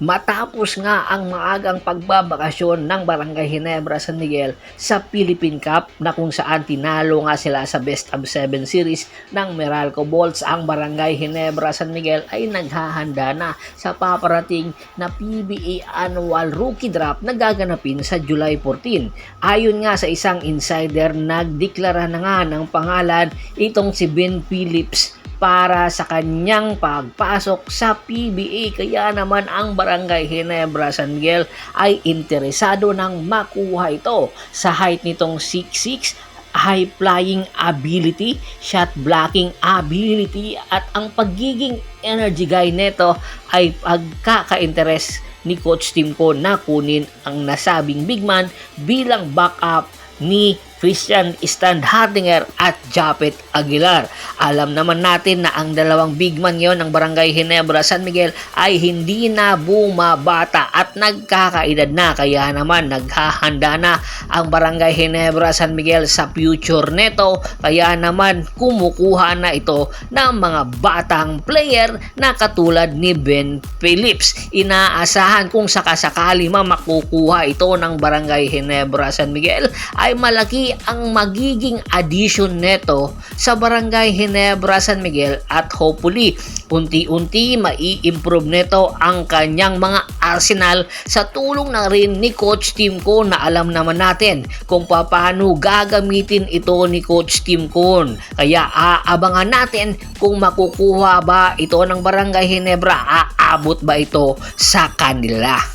Matapos nga ang maagang pagbabakasyon ng Barangay Ginebra San Miguel sa Philippine Cup na kung saan tinalo nga sila sa Best of 7 series ng Meralco Bolts, ang Barangay Ginebra San Miguel ay naghahanda na sa paparating na PBA Annual Rookie Draft na gaganapin sa July 14. Ayon nga sa isang insider, nagdeklara na nga ng pangalan itong si Ben Phillips para sa kanyang pagpasok sa PBA. Kaya naman ang Barangay Ginebra San Miguel ay interesado nang makuha ito sa height nitong 6'6", high flying ability, shot blocking ability at ang pagiging energy guy neto ay pagkaka-interes ni Coach Timko na kunin ang nasabing big man bilang backup ni Christian Standhardinger at Japet Aguilar. Alam naman natin na ang dalawang big man yon ng Barangay Ginebra San Miguel ay hindi na bumabata at nagkakaedad na, kaya naman naghahanda na ang Barangay Ginebra San Miguel sa future neto. Kaya naman kumukuha na ito ng mga batang player na katulad ni Ben Phillips. Inaasahan kung sakasakali makukuha ito ng Barangay Ginebra San Miguel ay malaki ang magiging addition neto sa Barangay Ginebra San Miguel at hopefully unti-unti mai-improve neto ang kanyang mga arsenal sa tulong na rin ni Coach Timko na alam naman natin kung paano gagamitin ito ni Coach Timko. Kaya aabangan natin kung makukuha ba ito ng Barangay Ginebra, aabot ba ito sa kanila.